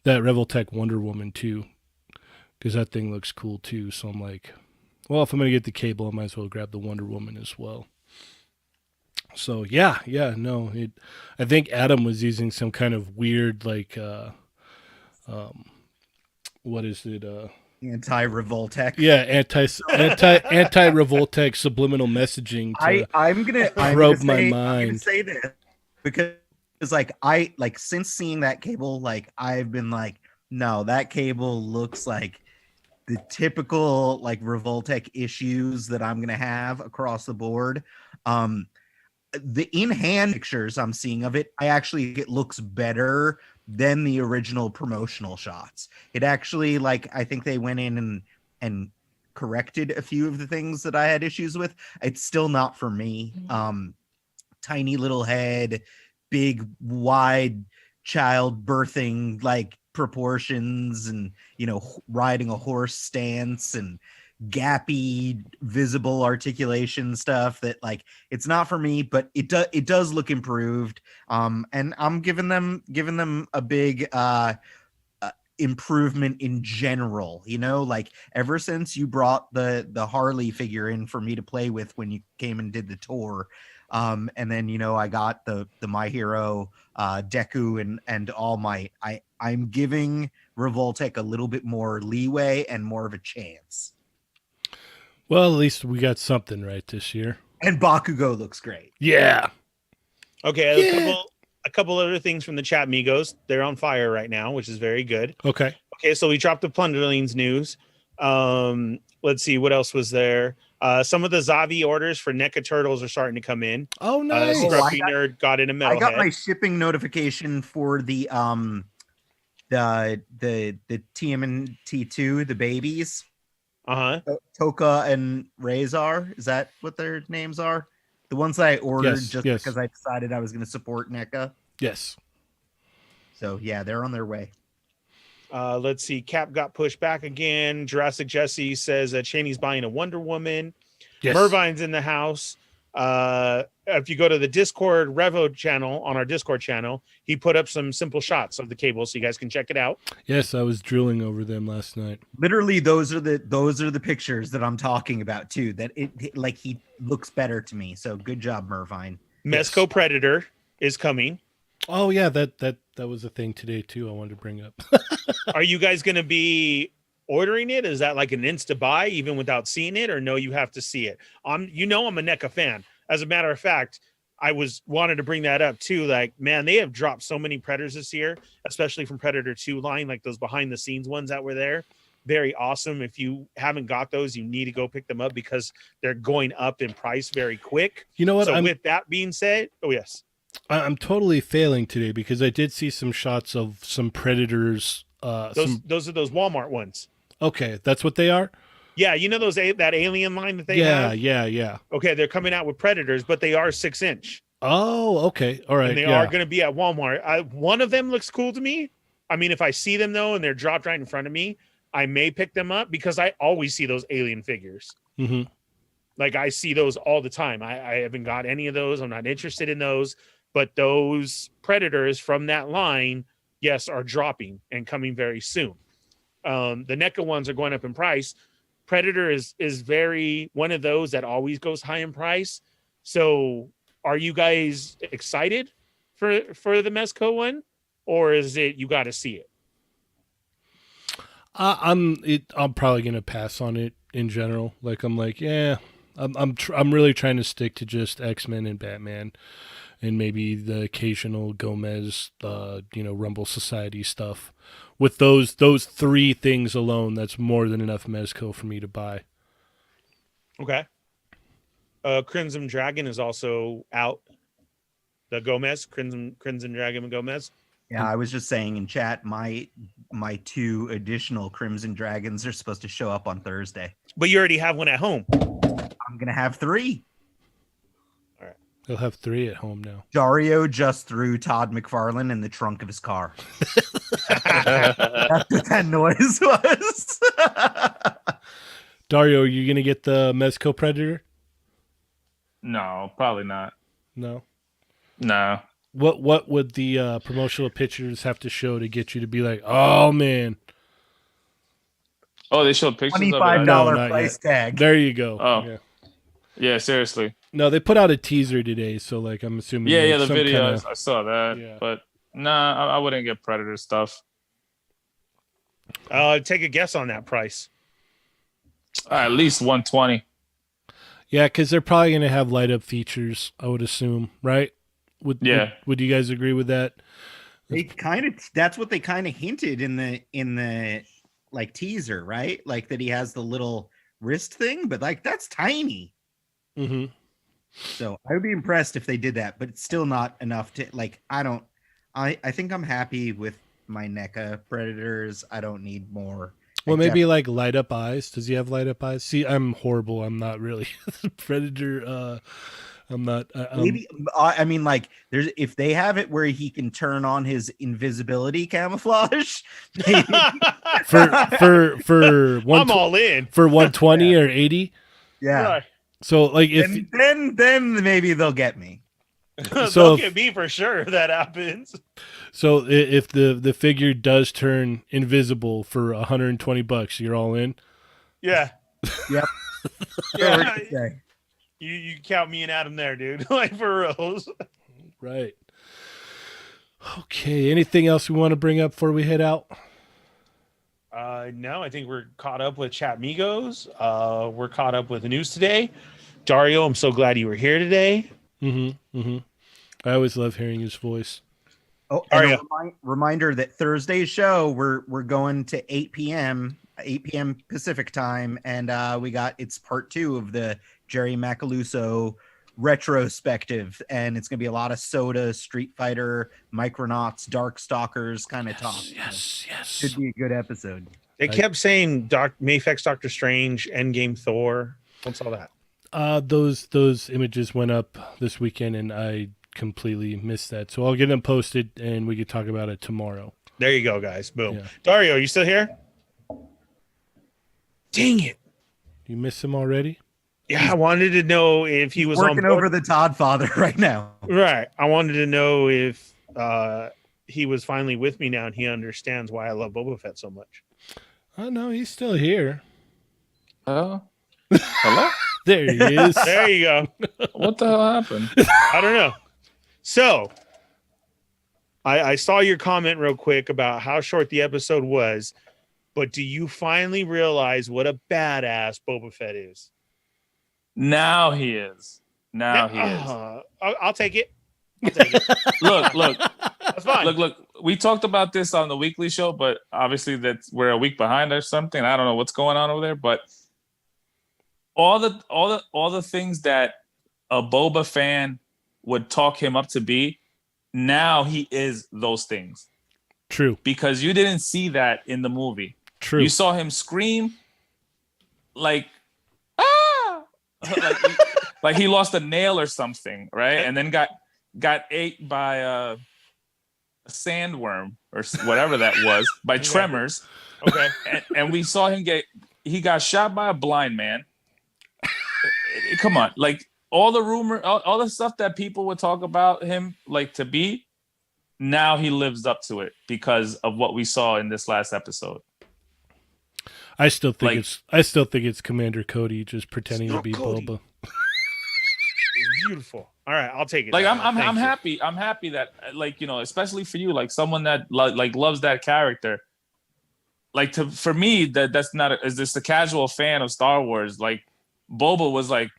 Revoltech Wonder Woman too, because that thing looks cool too. So I'm like, well, if I'm gonna get the cable, I might as well grab the Wonder Woman as well. So no, I think Adam was using some kind of weird what is it? Anti-Revoltech. Yeah, anti Revoltech subliminal messaging. I'm gonna probe my I'm mind. gonna say this because since seeing that cable, I've been like, no, that cable looks like the typical Revoltech issues that I'm gonna have across the board. The in-hand pictures I'm seeing of it, it looks better than the original promotional shots. It actually, I think they went in and corrected a few of the things that I had issues with. It's still not for me. Tiny little head, big, wide child birthing proportions, and riding a horse stance, and gappy visible articulation stuff that it's not for me, but it does look improved. And I'm giving them a big improvement in general, ever since you brought the Harley figure in for me to play with when you came and did the tour. And then I got the My Hero Deku and All Might. I'm giving Revoltech a little bit more leeway and more of a chance. Well, at least we got something right this year. And Bakugo looks great. Yeah. Okay, a couple other things from the chat, Migos. They're on fire right now, which is very good. Okay. Okay, so we dropped the Plunderlings news. Let's see, what else was there? Some of the Zavi orders for NECA Turtles are starting to come in. Oh, nice. Scruffy Nerd got in a metalhead. I got my shipping notification for the TMNT2, the babies. Toka and Razor. Is that what their names are? The ones that I ordered because I decided I was going to support NECA. Yes. So yeah, they're on their way. Let's see. Cap got pushed back again. Jurassic Jesse says Cheney's buying a Wonder Woman. Yes. Mervine's in the house. If you go to the Discord Revo channel, on our Discord channel, he put up some simple shots of the cable, so you guys can check it out. Yes, I was drilling over them last night. Literally, those are the pictures that I'm talking about too. That it he looks better to me. So good job, Mervine. Mezco Predator is coming. Oh yeah, that was a thing today too. I wanted to bring up. Are you guys going to be ordering it? Is that like an insta buy even without seeing it, or no, you have to see it? I'm a NECA fan. As a matter of fact, I wanted to bring that up too. Like, man, they have dropped so many Predators this year, especially from Predator 2 line, like those behind the scenes ones that were there. Very awesome. If you haven't got those, you need to go pick them up because they're going up in price very quick. You know what? So with that being said, oh yes. I'm totally failing today because I did see some shots of some Predators. Those are those Walmart ones. Okay, that's what they are? Yeah, you know that alien line that they have? Yeah. Okay, they're coming out with Predators, but they are 6-inch. Oh, okay. All right. And they are going to be at Walmart. One of them looks cool to me. I mean, if I see them, though, and they're dropped right in front of me, I may pick them up because I always see those alien figures. Mm-hmm. Like, I see those all the time. I haven't got any of those. I'm not interested in those. But those Predators from that line, yes, are dropping and coming very soon. The NECA ones are going up in price. Predator is very one of those that always goes high in price. So are you guys excited for the Mezco one, or is it you got to see it? I'm probably gonna pass on it in general. Like I'm really trying to stick to just X-Men and Batman, and maybe the occasional Gomez, Rumble Society stuff. With those three things alone, that's more than enough Mezco for me to buy. Okay. Crimson Dragon is also out. The Gomez, Crimson Dragon and Gomez. Yeah, I was just saying in chat, my 2 additional Crimson Dragons are supposed to show up on Thursday. But you already have one at home. I'm gonna have 3. All right. He'll have 3 at home now. Dario just threw Todd McFarlane in the trunk of his car. That's what that noise was. Dario, are you gonna get the Mezco Predator? No, probably not. No. No. What would the promotional pictures have to show to get you to be like, oh man? Oh, they showed pictures $25 of it. No, price tag. There you go. Oh. Yeah, seriously. No, they put out a teaser today, so like I'm assuming. Yeah, like the video. kinda... I saw that. Yeah. But nah, I wouldn't get Predator stuff. Take a guess on that price. At least 120. Yeah, because they're probably going to have light up features, I would assume, right? Would you guys agree with that? That's what they kind of hinted in the like teaser, right? Like that he has the little wrist thing, but like that's tiny. Mm-hmm. So I would be impressed if they did that, but it's still not enough to like. I think I'm happy with my NECA Predators. I don't need more. Well, maybe like light up eyes. Does he have light up eyes? See, I'm horrible. I'm not really Predator. I'm not. Maybe I mean, like, if they have it where he can turn on his invisibility camouflage. for one, I'm all in for 120 or 80. Yeah. So like if then maybe they'll get me. They'll get me for sure. If that happens. So if the figure does turn invisible for $120, you're all in. Yeah. Yep. Yeah. You count me and Adam there, dude. Like for reals. Right. Okay. Anything else we want to bring up before we head out? No, I think we're caught up with Chat Migos. We're caught up with the news today. Dario, I'm so glad you were here today. I always love hearing his voice. Oh, and a reminder that Thursday's show we're going to 8 p.m. Pacific time, and it's part 2 of the Jerry Macaluso retrospective, and it's gonna be a lot of Soda, Street Fighter, Micronauts, Darkstalkers kind of talk. Yes. Should be a good episode. They kept saying Mayfex, Doctor Strange, Endgame, Thor. What's all that? Those images went up this weekend, and I completely missed that. So I'll get them posted, and we could talk about it tomorrow. There you go, guys. Boom. Yeah. Dario, you still here? Dang it! You miss him already? Yeah, I wanted to know if he was working on board. over the Todd father right now. Right. I wanted to know if he was finally with me now, and he understands why I love Boba Fett so much. Oh no, he's still here. Oh, hello. There he is. There you go. What the hell happened? I don't know. So I saw your comment real quick about how short the episode was, but do you finally realize what a badass Boba Fett is? Now he is. Now he is. I'll take it. I'll take it. Look. That's fine. Look. We talked about this on the weekly show, but obviously we're a week behind or something. I don't know what's going on over there, but all the things that a Boba fan would talk him up to be, now he is those things. True. Because you didn't see that in the movie. True. You saw him scream like, ah, like he lost a nail or something, right? And then got ate by a sandworm or whatever that was, by tremors. Okay. And we saw him he got shot by a blind man. Come on, like all the rumor, all the stuff that people would talk about him like to be, now he lives up to it because of what we saw in this last episode. I still think it's Commander Cody just pretending to be Cody. Boba. It's beautiful. All right, I'll take it. Like I'm happy. I'm happy that, like, you know, especially for you, like someone that like loves that character. Like for me, that's not is this a casual fan of Star Wars? Like Boba was like,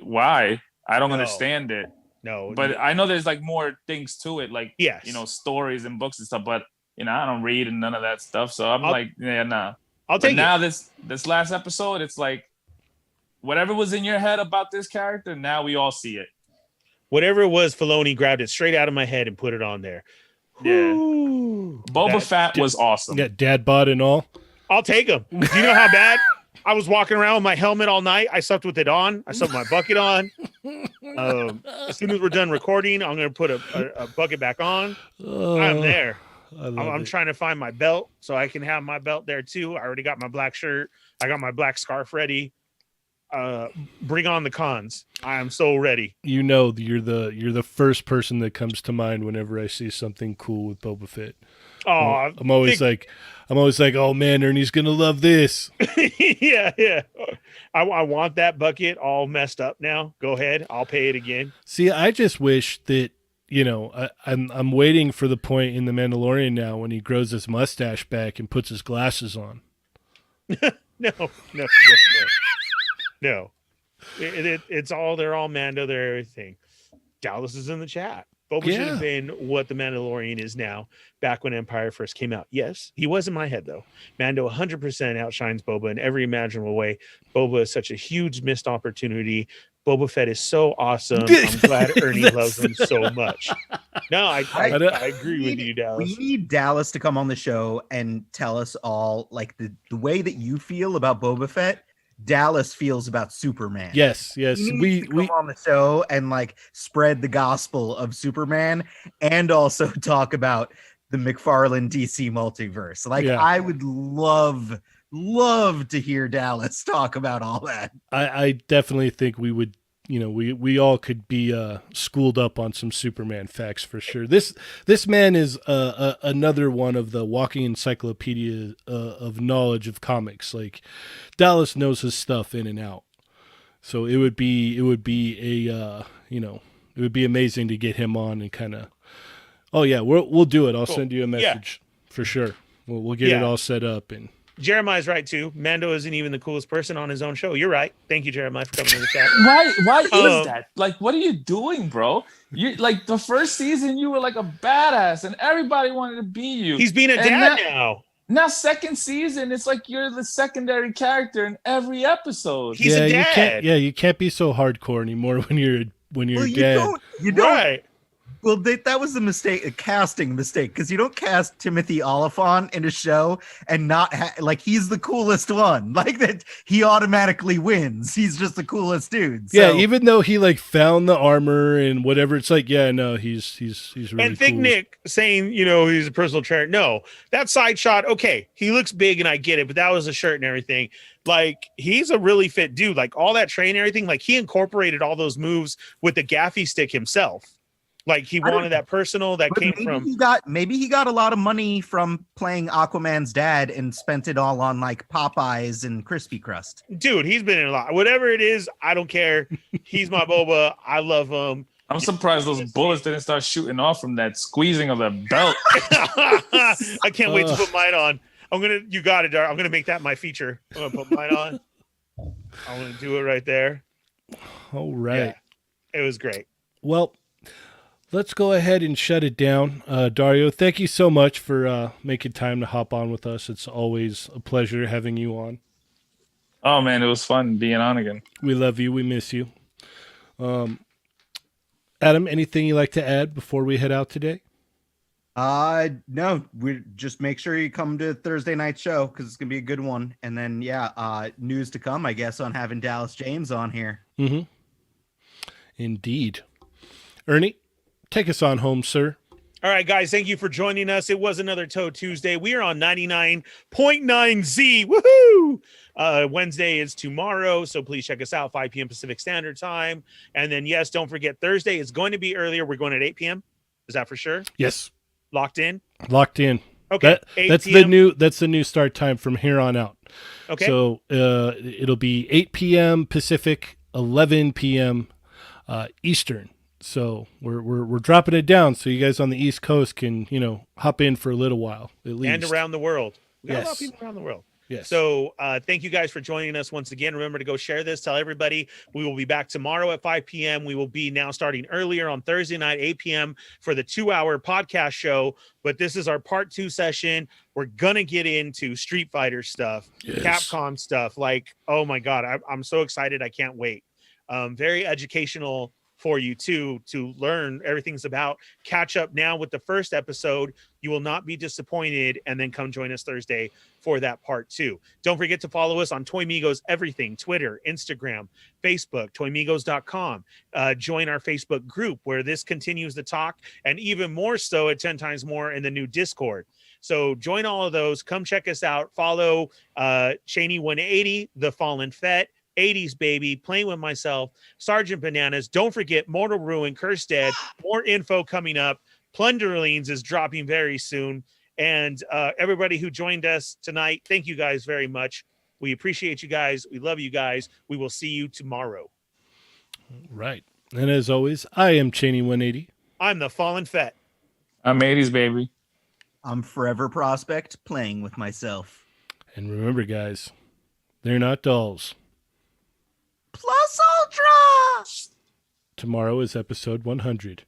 why? I don't understand it. No, but I know there's like more things to it, like yes, you know, stories and books and stuff. But you know, I don't read and none of that stuff. So I'm like, yeah, nah. I'll take it. Now this last episode, it's like whatever was in your head about this character, now we all see it. Whatever it was, Filoni grabbed it straight out of my head and put it on there. Yeah. Ooh, Boba Fett was awesome. Yeah, dad bod and all. I'll take him. Do you know how bad I was walking around with my helmet all night? I slept with it on. I slept with my bucket on. As soon as we're done recording, I'm going to put a bucket back on. I'm there. I'm trying to find my belt so I can have my belt there too. I already got my black shirt. I got my black scarf ready. Bring on the cons. I am so ready. You know, you're the first person that comes to mind whenever I see something cool with Boba Fett. Oh, I'm always like, oh man, Ernie's gonna love this. yeah. I want that bucket all messed up now. Go ahead, I'll pay it again. See, I just wish that, you know, I'm waiting for the point in The Mandalorian now when he grows his mustache back and puts his glasses on. No. It's all, they're all Mando, they're everything. Dallas is in the chat. Boba should have been what the Mandalorian is now, back when Empire first came out. Yes, he was in my head, though. Mando 100% outshines Boba in every imaginable way. Boba is such a huge missed opportunity. Boba Fett is so awesome. I'm glad Ernie loves him so much. No, I agree with you, Dallas. We need Dallas to come on the show and tell us all, like, the way that you feel about Boba Fett, Dallas feels about Superman. Yes. We come on the show and like spread the gospel of Superman and also talk about the McFarlane DC multiverse. Like, I would love to hear Dallas talk about all that. I definitely think we would, you know, we all could be schooled up on some Superman facts for sure. This man is another one of the walking encyclopedia of knowledge of comics. Like, Dallas knows his stuff in and out. So it would be amazing to get him on and kind of, we'll do it. I'll send you a message for sure. We'll get it all set up. And Jeremiah's right too. Mando isn't even the coolest person on his own show. You're right. Thank you, Jeremiah, for coming to the chat. Why is that? Like, what are you doing, bro? You like the first season, you were like a badass, and everybody wanted to be you. He's being a dad now. Now, second season, it's like you're the secondary character in every episode. He's a dad. You can't be so hardcore anymore when you're a dad. You don't. Right. Well, that was a casting mistake, because you don't cast Timothy Oliphant in a show and not like he's the coolest one. Like that, he automatically wins. He's just the coolest dude. So. Yeah, even though he like found the armor and whatever, it's like, he's really and Thick cool. Nick saying, you know, he's a personal trainer. No, that side shot. Okay, he looks big and I get it, but that was a shirt and everything. Like, he's a really fit dude. Like, all that training and everything. Like, he incorporated all those moves with the gaffy stick himself. Like he I don't- wanted that personal that But came from. maybe he got a lot of money from playing Aquaman's dad and spent it all on like Popeyes and Crispy Crust. Dude, he's been in a lot. Whatever it is, I don't care. He's my Boba. I love him. I'm surprised those bullets didn't start shooting off from that squeezing of the belt. I can't wait to put mine on. You got it, Dar. I'm gonna make that my feature. I'm gonna put mine on. I'm gonna do it right there. All right. Yeah, it was great. Well, let's go ahead and shut it down. Dario, thank you so much for making time to hop on with us. It's always a pleasure having you on. Oh man, it was fun being on again. We love you. We miss you. Adam, anything you like to add before we head out today? No, we just make sure you come to Thursday night show because it's gonna be a good one. And then news to come, I guess, on having Dallas James on here. Mm-hmm. Indeed. Ernie, take us on home, sir. All right, guys, thank you for joining us. It was another Toe Tuesday. We are on 99.9 Z. Woohoo! Wednesday is tomorrow, so please check us out, 5 p.m. Pacific Standard Time. And then, yes, don't forget, Thursday is going to be earlier. We're going at 8 p.m. Is that for sure? Yes. Locked in? Locked in. Okay. That's 8 p.m. the new start time from here on out. Okay. So it'll be 8 p.m. Pacific, 11 p.m. Eastern. So we're dropping it down so you guys on the East Coast can, hop in for a little while at least. And around the world. We got a lot of Yes. people around the world. Yes. So thank you guys for joining us once again. Remember to go share this. Tell everybody we will be back tomorrow at 5 p.m. We will be now starting earlier on Thursday night, 8 p.m. for the 2-hour podcast show. But this is our part 2 session. We're going to get into Street Fighter stuff, Yes. Capcom stuff. Like, oh my God, I'm so excited. I can't wait. Very educational for you to learn everything's about. Catch up now with the first episode. You will not be disappointed, and then come join us Thursday for that part 2. Don't forget to follow us on Toy Migos everything, Twitter, Instagram, Facebook, toymigos.com. Join our Facebook group where this continues the talk, and even more so at 10 times more in the new Discord. So join all of those. Come check us out. Follow Cheney 180, The Fallen Fett, 80s Baby, Playing With Myself, Sergeant Bananas. Don't forget Mortal Ruin, Cursed Dead. More info coming up. Plunderlings is dropping very soon. And everybody who joined us tonight, thank you guys very much. We appreciate you guys. We love you guys. We will see you tomorrow. Right. And as always, I am Cheney 180. I'm the Fallen Fett. I'm 80s baby. I'm Forever Prospect, Playing With Myself. And remember, guys, they're not dolls. Plus Ultra! Tomorrow is episode 100.